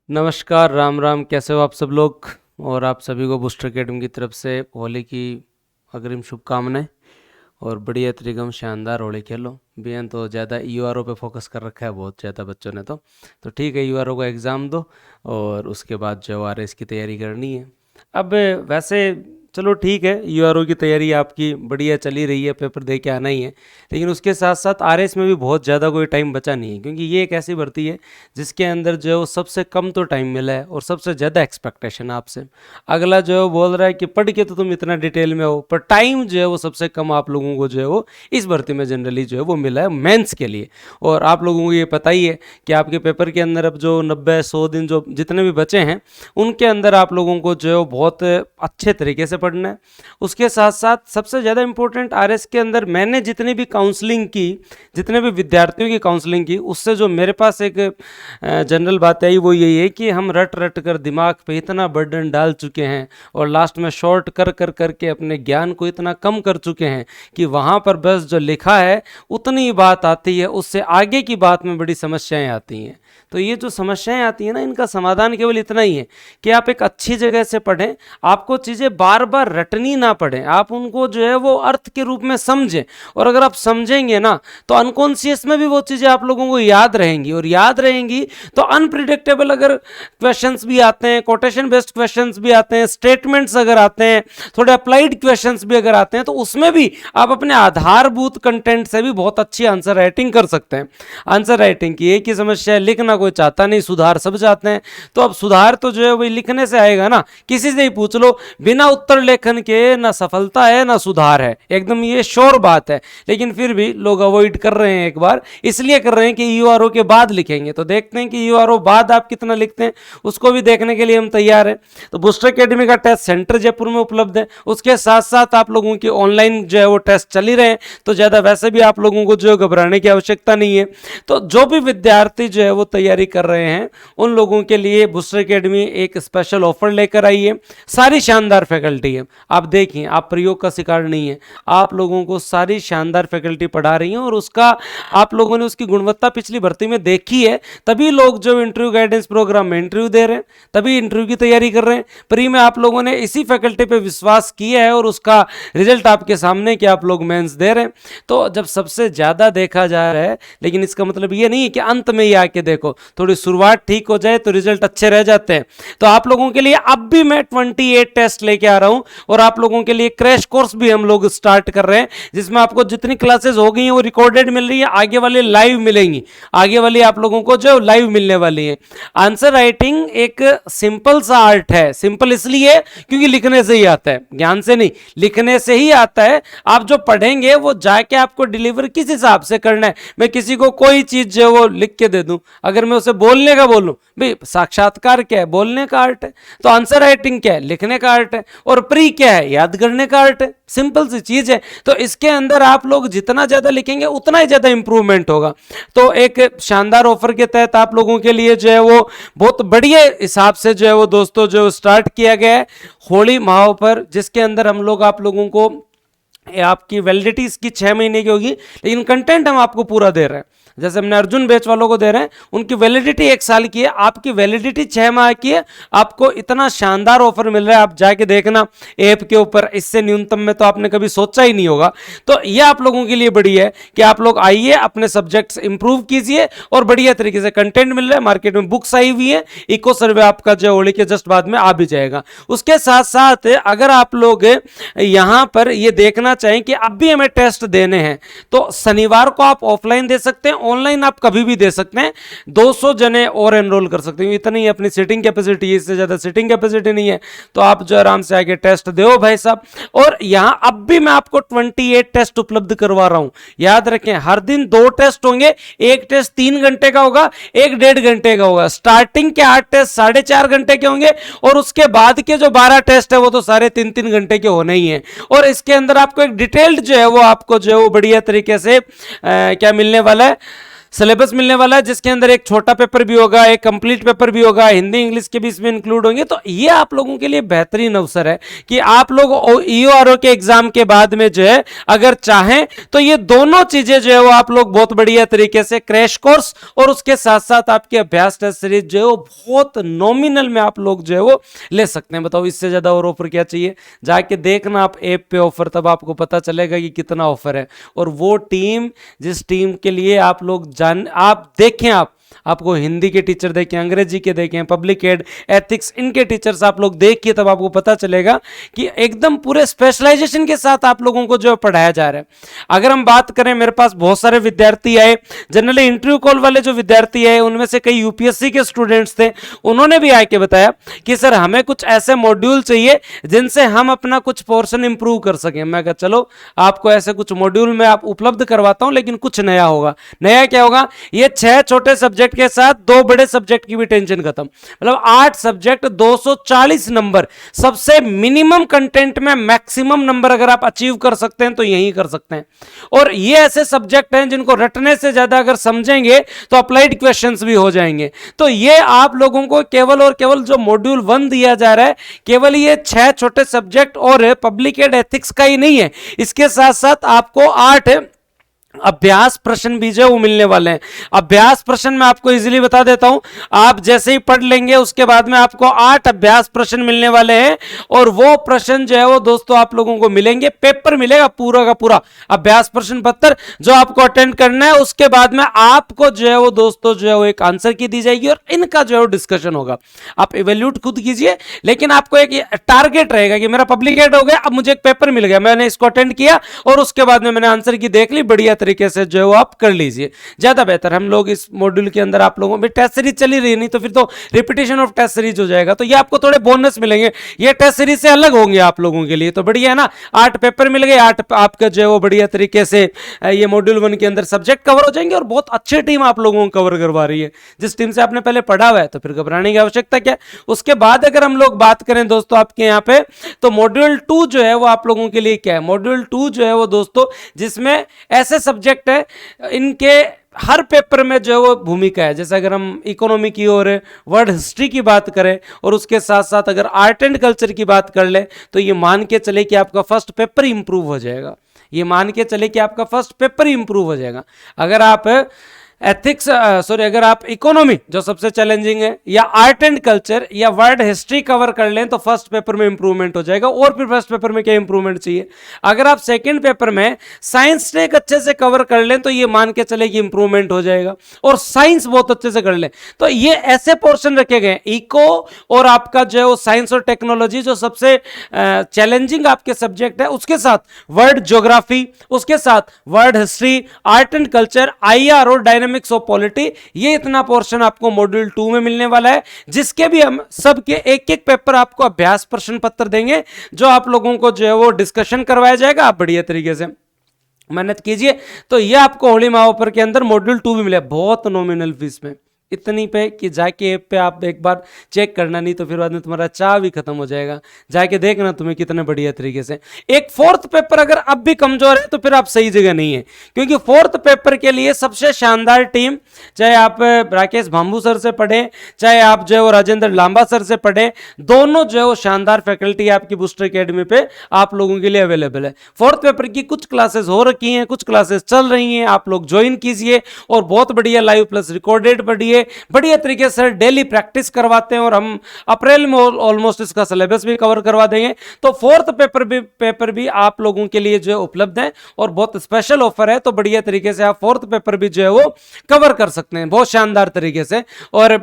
नमस्कार, राम राम। कैसे हो आप सब लोग? और आप सभी को बूस्टर अकेडमी की तरफ से होली की अग्रिम शुभकामनाएं। और बढ़िया तरीके में शानदार होली खेलो। बेन तो ज़्यादा यूआरओ पे फोकस कर रखा है बहुत ज़्यादा बच्चों ने। तो ठीक है, यूआरओ का एग्ज़ाम दो और उसके बाद जो आरएस की तैयारी करनी है। अब वैसे चलो ठीक है, यूआरओ की तैयारी आपकी बढ़िया चली रही है, पेपर दे के आना ही है। लेकिन उसके साथ साथ आरएस में भी बहुत ज़्यादा कोई टाइम बचा नहीं है, क्योंकि ये एक ऐसी भर्ती है जिसके अंदर जो है वो सबसे कम तो टाइम मिला है और सबसे ज़्यादा एक्सपेक्टेशन आपसे। अगला जो है वो बोल रहा है कि पढ़ के तो तुम इतना डिटेल में हो, पर टाइम जो है वो सबसे कम आप लोगों को जो है वो इस भर्ती में जनरली जो है वो मिला है मेंस के लिए। और आप लोगों को ये पता ही है कि आपके पेपर के अंदर अब जो 90-100 दिन जो जितने भी बचे हैं, उनके अंदर आप लोगों को जो है वो बहुत अच्छे तरीके से पढ़ना है। उसके साथ साथ सबसे ज़्यादा इंपॉर्टेंट आरएस के अंदर मैंने जितनी भी काउंसलिंग की, जितने भी विद्यार्थियों की काउंसलिंग की, उससे जो मेरे पास एक जनरल बात आई वो यही है कि हम रट रट कर दिमाग पे इतना बर्डन डाल चुके हैं और लास्ट में शॉर्ट कर कर करके अपने ज्ञान को इतना कम कर चुके हैं कि वहाँ पर बस जो लिखा है उतनी ही बात आती है, उससे आगे की बात में बड़ी समस्याएं आती हैं। तो ये जो समस्याएं आती हैं ना, इनका समाधान केवल इतना ही है कि आप एक अच्छी जगह से पढ़ें। आपको चीज़ें बार बार रटनी ना पड़े, आप उनको जो है वो अर्थ के रूप में समझें। और अगर आप समझेंगे ना तो अनकॉन्शियस में भी वो चीज़ें आप लोगों को याद रहेंगी, और याद रहेंगी तो अनप्रिडिक्टेबल अगर क्वेश्चंस भी आते हैं, कोटेशन बेस्ड क्वेश्चंस भी आते हैं, स्टेटमेंट्स अगर आते हैं, थोड़े अप्लाइड क्वेश्चंस भी अगर आते हैं, तो उसमें भी आप अपने आधारभूत कंटेंट से भी बहुत अच्छी आंसर राइटिंग कर सकते हैं। आंसर राइटिंग की एक ही समस्या है, लिखना कोई चाहता नहीं, सुधार सब चाहते हैं। तो अब सुधार तो जो है वही लिखने से आएगा ना। किसी से ही पूछ लो, बिना उत्तर लेखन के ना सफलता है ना सुधार है, एकदम ये श्योर बात है। लेकिन फिर भी लोग अवॉइड कर रहे हैं, एक बार इसलिए कर रहे हैं कि यूआरओ के बाद लिखेंगे। तो देखते हैं कि यूआरओ बाद आप कितना लिखते हैं, उसको भी देखने के लिए हम तैयार हैं। तो बूस्टर अकेडमी का टेस्ट सेंटर जयपुर में उपलब्ध है। उसके साथ साथ आप लोगों की ऑनलाइन जो है वो टेस्ट चल ही रहे हैं, तो ज़्यादा वैसे भी आप लोगों को जो है घबराने की आवश्यकता नहीं है। तो जो भी विद्यार्थी जो है वो तैयारी कर रहे हैं, उन लोगों के लिए बूस्टर अकेडमी एक स्पेशल ऑफर लेकर आई है। सारी शानदार फैकल्टी है, आप देखिए, आप प्रयोग का शिकार नहीं है। आप लोगों को सारी शानदार फैकल्टी पढ़ा रही हैं और उसका आप लोगों ने उसकी गुणवत्ता पिछली भर्ती में देखी है, तभी लोग जो इंटरव्यू गाइडेंस प्रोग्राम में इंटरव्यू दे रहे हैं, तभी इंटरव्यू की तैयारी कर रहे हैं। प्री में आप लोगों ने इसी फैकल्टी पे विश्वास किया है और उसका रिजल्ट आपके सामने कि आप लोग मेंस दे रहे हैं। तो जब सबसे ज़्यादा देखा जा रहा है, लेकिन इसका मतलब ये नहीं है कि अंत में ही आके देखो, थोड़ी शुरुआत ठीक हो जाए तो रिजल्ट अच्छे रह जाते हैं। तो आप लोगों के लिए अब भी मैं 28 टेस्ट लेके आ रहा हूं और आप लोगों के लिए क्रैश कोर्स भी हम लोग स्टार्ट कर रहे हैं, जिसमें आपको जितनी क्लासेस हो गई हैं वो रिकॉर्डेड मिल रही है, आगे वाले लाइव मिलेंगी, आगे वाली आप लोगों को जो लाइव मिलने वाली है। आंसर राइटिंग एक सिंपल सा आर्ट है। सिंपल इसलिए क्योंकि लिखने से ही आता है, ज्ञान से नहीं, लिखने से ही आता है। आप जो पढ़ेंगे वो जाके आपको डिलीवर किस हिसाब से करना है। मैं किसी को कोई चीज जो वो लिख के दे दूं, अगर मैं उसे बोलने का बोलूं, भाई साक्षात्कार क्या है, बोलने का आर्ट है। तो आंसर राइटिंग क्या है, लिखने का आर्ट है। और प्री क्या है, याद करने का आर्ट है। सिंपल सी चीज है। तो इसके अंदर आप लोग जितना ज्यादा लिखेंगे उतना ही ज्यादा इंप्रूवमेंट होगा। तो एक शानदार ऑफर के तहत आप लोगों के लिए जो है वो बहुत बढ़िया हिसाब से जो है वो दोस्तों जो स्टार्ट किया गया है होली माह पर, जिसके अंदर हम लोग आप लोगों को आपकी वैलिडिटी इसकी 6 महीने की होगी, लेकिन कंटेंट हम आपको पूरा दे रहे हैं। जैसे हमने अर्जुन बैच वालों को दे रहे हैं, उनकी वैलिडिटी 1 साल की है, आपकी वैलिडिटी 6 माह की है। आपको इतना शानदार ऑफर मिल रहा है, आप जाके देखना ऐप के ऊपर, इससे न्यूनतम में तो आपने कभी सोचा ही नहीं होगा। तो ये आप लोगों के लिए बढ़िया है कि आप लोग आइए, अपने सब्जेक्ट्स इंप्रूव कीजिए और बढ़िया तरीके से कंटेंट मिल रहा है। मार्केट में बुक्स आई हुई है, इको सर्वे आपका जो होली के जस्ट बाद में आ भी जाएगा। उसके साथ साथ अगर आप लोग यहां पर ये देखना चाहें कि अब भी हमें टेस्ट देने हैं, तो शनिवार को आप ऑफलाइन दे सकते हैं, ऑनलाइन आप कभी भी दे सकते हैं। 200 जने और एनरोल कर सकते हैं, इतनी अपनी सीटिंग कैपेसिटी है, इससे ज्यादा सीटिंग कैपेसिटी नहीं है। तो आप जो आराम से आके टेस्ट दो भाई साहब। और यहां अब भी मैं आपको 28 टेस्ट उपलब्ध करवा रहा हूं। याद रखें, हर दिन 2 टेस्ट होंगे। एक टेस्ट 3 घंटे का होगा, एक 1.5 घंटे का होगा। स्टार्टिंग के 8 टेस्ट 4.5 घंटे के होंगे और उसके बाद के जो 12 टेस्ट है वो तो सारे 3-3 घंटे के होने ही है। और इसके अंदर आपको एक डिटेल्ड जो है वो आपको जो है वो बढ़िया तरीके से क्या मिलने वाला है, सिलेबस मिलने वाला है, जिसके अंदर एक छोटा पेपर भी होगा, एक कंप्लीट पेपर भी होगा, हिंदी इंग्लिश के भी इसमें इंक्लूड होंगे। तो ये आप लोगों के लिए बेहतरीन अवसर है कि आप लोग ईओआरओ के एग्जाम के बाद में जो है अगर चाहें तो ये दोनों चीजें जो है वो आप लोग बहुत बढ़िया तरीके से क्रैश कोर्स और उसके साथ साथ आपके अभ्यास टेस्ट सीरीज जो है वो बहुत नॉमिनल में आप लोग जो है वो ले सकते हैं। बताओ इससे ज्यादा और ऑफर क्या चाहिए? जाके देखना आप ऐप पे ऑफर, तब आपको पता चलेगा कि कितना ऑफर है। और वो टीम जिस टीम के लिए आप लोग आप देखें, आपको हिंदी के टीचर देखें, अंग्रेजी के देखें, पब्लिक एड, एथिक्स, इनके टीचर्स आप लोग देखिए, तब आपको पता चलेगा कि एकदम पूरे स्पेशलाइजेशन के साथ आप लोगों को जो पढ़ाया जा रहा है। अगर हम बात करें, मेरे पास बहुत सारे विद्यार्थी आए, जनरली इंटरव्यू कॉल वाले जो विद्यार्थी आए उनमें से कई यूपीएससी के स्टूडेंट्स थे, उन्होंने भी आके बताया कि सर हमें कुछ ऐसे मॉड्यूल चाहिए जिनसे हम अपना कुछ पोर्शन इंप्रूव कर सकें। मैं कहा चलो आपको ऐसे कुछ मॉड्यूल में आप उपलब्ध करवाता हूं, लेकिन कुछ नया होगा। नया क्या होगा? ये 6 छोटे सब्जेक्ट के साथ 2 बड़े सब्जेक्ट की भी टेंशन खत्म। मतलब 8 सब्जेक्ट, 240 नंबर, सबसे मिनिमम कंटेंट में मैक्सिमम नंबर अगर आप अचीव कर सकते हैं तो यही कर सकते हैं। और ये ऐसे सब्जेक्ट हैं जिनको रटने से ज्यादा अगर समझेंगे तो अप्लाइड क्वेश्चंस भी हो जाएंगे। तो ये आप लोगों को केवल और केवल जो मॉड्यूल 1 दिया जा रहा है, केवल ये 6 छोटे सब्जेक्ट और पब्लिक एड एथिक्स का ही नहीं है, इसके साथ साथ आपको 8 अभ्यास प्रश्न भी जो वो मिलने वाले हैं। अभ्यास प्रश्न मैं आपको इजीली बता देता हूं, आप जैसे ही पढ़ लेंगे उसके बाद में आपको 8 अभ्यास प्रश्न मिलने वाले हैं। और वो प्रश्न जो है वो दोस्तों आप लोगों को मिलेंगे, पेपर मिलेगा पूरा का पूरा अभ्यास प्रश्न पत्र जो आपको अटेंड करना है। उसके बाद में आपको जो है वो दोस्तों जो है वो एक आंसर की दी जाएगी और इनका जो है वो डिस्कशन होगा। आप इवेल्यूट खुद कीजिए, लेकिन आपको एक टारगेट रहेगा कि मेरा पब्लिक एड हो गया, अब मुझे एक पेपर मिल गया, मैंने इसको अटेंड किया और उसके बाद में मैंने आंसर की देख ली, बढ़िया तरीके से जो है वो आप कर लीजिए, ज्यादा बेहतर। हम लोग इस मॉड्यूल के अंदर आप लोगों में टेस्ट सीरीज चली रही, नहीं तो फिर तो रिपीटेशन ऑफ टेस्ट सीरीज हो जाएगा। तो ये आपको थोड़े बोनस मिलेंगे, ये टेस्ट सीरीज से अलग होंगे आप लोगों के लिए, तो बढ़िया है ना। 8 पेपर मिल गए, 8 आपका जो है वो बढ़िया तरीके से ये मॉड्यूल 1 के अंदर सब्जेक्ट कवर हो जाएंगे। और बहुत अच्छी टीम आप लोगों को कवर करवा रही है, जिस टीम से आपने पहले पढ़ा हुआ है, तो फिर घबराने की आवश्यकता क्या। उसके बाद अगर हम लोग बात करें दोस्तों आपके यहाँ पे, तो मॉड्यूल 2 जो है वो आप लोगों के लिए क्या है? मॉड्यूल 2 जो है वो दोस्तों जिसमें ऐसे सब्जेक्ट है, इनके हर पेपर में जो है वो भूमिका है। जैसे अगर हम इकोनॉमी की और वर्ल्ड हिस्ट्री की बात करें और उसके साथ साथ अगर आर्ट एंड कल्चर की बात कर ले, तो ये मान के चले कि आपका फर्स्ट पेपर इंप्रूव हो जाएगा। ये मान के चले कि आपका फर्स्ट पेपर इंप्रूव हो जाएगा। अगर आप अगर आप इकोनॉमी जो सबसे चैलेंजिंग है, या आर्ट एंड कल्चर या वर्ल्ड हिस्ट्री कवर कर लें तो फर्स्ट पेपर में इंप्रूवमेंट हो जाएगा। और फिर फर्स्ट पेपर में क्या इंप्रूवमेंट चाहिए? अगर आप सेकंड पेपर में साइंस टेक अच्छे से कवर कर लें तो ये मान के चले कि इंप्रूवमेंट हो जाएगा। और साइंस बहुत अच्छे से कर लें तो ये ऐसे पोर्शन रखे गए, इको और आपका जो है वो साइंस और टेक्नोलॉजी जो सबसे चैलेंजिंग आपके सब्जेक्ट है, उसके साथ वर्ल्ड ज्योग्राफी, उसके साथ world history, art and culture, IR और डायनेमिक्स ऑफ पॉलिटी, ये इतना पोर्शन आपको मॉड्यूल 2 में मिलने वाला है, जिसके भी हम सबके एक एक पेपर आपको अभ्यास प्रश्न पत्र देंगे, जो आप लोगों को जो है वो डिस्कशन करवाया जाएगा। आप बढ़िया तरीके से मेहनत कीजिए। तो ये आपको होली महाऑफर के अंदर मॉड्यूल 2 भी मिले, बहुत नॉमिनल फीस में, इतनी पे कि जाके ऐप पे आप एक बार चेक करना, नहीं तो फिर बाद में तुम्हारा चाह भी खत्म हो जाएगा। जाके देखना तुम्हें कितने बढ़िया तरीके से। एक फोर्थ पेपर अगर अब भी कमजोर है तो फिर आप सही जगह नहीं है, क्योंकि फोर्थ पेपर के लिए सबसे शानदार टीम, चाहे आप राकेश भांबू सर से पढ़े, चाहे आप जो है वो राजेंद्र लांबा सर से पढ़े, दोनों जो है वो शानदार फैकल्टी आपकी बूस्टर एकेडमी पे आप लोगों के लिए अवेलेबल है। फोर्थ पेपर की कुछ क्लासेस हो रखी हैं, कुछ क्लासेस चल रही हैं, आप लोग ज्वाइन कीजिए और बहुत बढ़िया लाइव प्लस रिकॉर्डेड पढ़िए, बढ़िया तरीके से डेली प्रैक्टिस करवाते हैं। और हम अप्रैल में ऑलमोस्ट इसका सिलेबस भी कवर करवा देंगे। तो फोर्थ पेपर भी आप लोगों के लिए जो है उपलब्ध है और बहुत स्पेशल ऑफर है। तो बढ़िया तरीके से आप फोर्थ पेपर भी जो है वो कवर कर सकते हैं बहुत शानदार तरीके से। और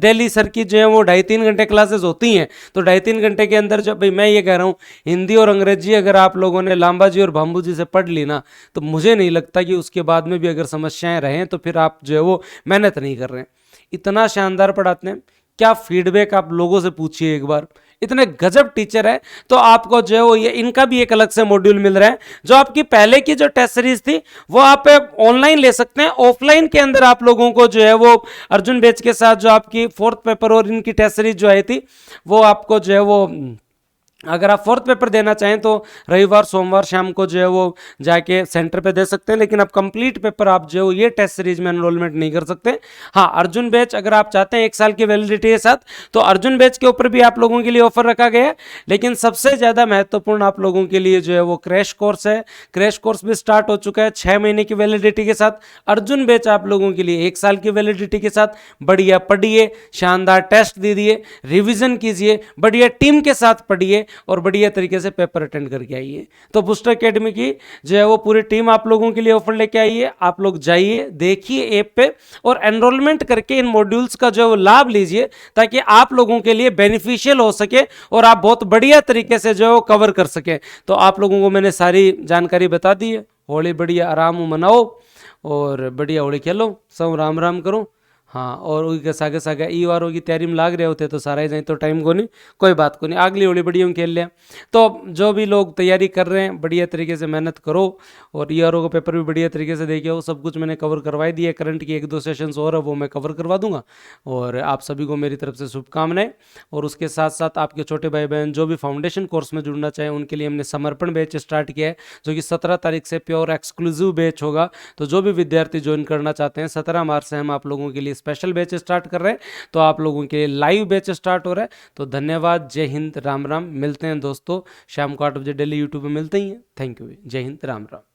डेली सर की जो है वो 2.5-3 घंटे क्लासेस होती हैं। तो 2.5-3 घंटे के अंदर जब भाई मैं ये कह रहा हूँ, हिंदी और अंग्रेजी अगर आप लोगों ने लांबा जी और भांबू जी से पढ़ ली ना, तो मुझे नहीं लगता कि उसके बाद में भी अगर समस्याएं रहें तो फिर आप जो है वो मेहनत नहीं कर रहे हैं। इतना शानदार पढ़ाते हैं, क्या फीडबैक आप लोगों से पूछिए एक बार, इतने गजब टीचर है। तो आपको जो है वो ये इनका भी एक अलग से मॉड्यूल मिल रहा है। जो आपकी पहले की जो टेस्ट सीरीज थी वो आप ऑनलाइन ले सकते हैं। ऑफलाइन के अंदर आप लोगों को जो है वो अर्जुन बैच के साथ जो आपकी फोर्थ पेपर और इनकी टेस्ट सीरीज जो आई थी वो आपको जो है वो अगर आप फोर्थ पेपर देना चाहें तो रविवार सोमवार शाम को जो है वो जाके सेंटर पे दे सकते हैं, लेकिन अब कंप्लीट पेपर आप जो है ये टेस्ट सीरीज में एनरोलमेंट नहीं कर सकते। हाँ, अर्जुन बैच अगर आप चाहते हैं 1 साल की वैलिडिटी के साथ, तो अर्जुन बैच के ऊपर भी आप लोगों के लिए ऑफर रखा गया है। लेकिन सबसे ज़्यादा महत्वपूर्ण आप लोगों के लिए जो है वो क्रैश कोर्स है। क्रैश कोर्स भी स्टार्ट हो चुका है 6 महीने की वैलिडिटी के साथ। अर्जुन बैच आप लोगों के लिए 1 साल की वैलिडिटी के साथ। बढ़िया पढ़िए, शानदार टेस्ट दीजिए, रिविजन कीजिए, बढ़िया टीम के साथ पढ़िए और बढ़िया तरीके से पेपर अटेंड करके आइए। तो बूस्टर एकेडमी की जो है वो पूरी टीम आप लोगों के लिए ऑफर लेके आई है। आप लोग जाइए, देखिए ऐप पे और एनरोलमेंट करके इन मॉड्यूल्स का जो है वो लाभ लीजिए, ताकि आप लोगों के लिए बेनिफिशियल हो सके और आप बहुत बढ़िया तरीके से जो है वो कवर कर सके। तो आप लोगों को मैंने सारी जानकारी बता दी है। होली बढ़िया आराम मनाओ और बढ़िया होली खेलो, सब राम राम करो। हाँ, और उनके सागे सागे ई वारों की तैयारी में लाग रहे होते तो सारा ही जाए तो टाइम को नहीं, कोई बात को नहीं, अगली होली बढ़िया खेल लिया। तो जो भी लोग तैयारी कर रहे हैं बढ़िया तरीके से मेहनत करो और ई आर का पेपर भी बढ़िया तरीके से देखिए। वो सब कुछ मैंने कवर करवा ही दिया। करंट की 1-2 सेशंस और है वो मैं कवर करवा दूंगा। और आप सभी को मेरी तरफ से शुभकामनाएं। और उसके साथ साथ आपके छोटे भाई बहन जो भी फाउंडेशन कोर्स में जुड़ना चाहें उनके लिए हमने समर्पण बैच स्टार्ट किया है, जो कि 17 तारीख से प्योर एक्सक्लूसिव बैच होगा। तो जो भी विद्यार्थी ज्वाइन करना चाहते हैं, 17 मार्च से हम आप लोगों के लिए स्पेशल बैच स्टार्ट कर रहे हैं। तो आप लोगों के लिए लाइव बैच स्टार्ट हो रहा है। तो धन्यवाद, जय हिंद, राम राम। मिलते हैं दोस्तों शाम को 8 बजे डेली यूट्यूब पे मिलते ही हैं। थैंक यू, जय हिंद, राम राम।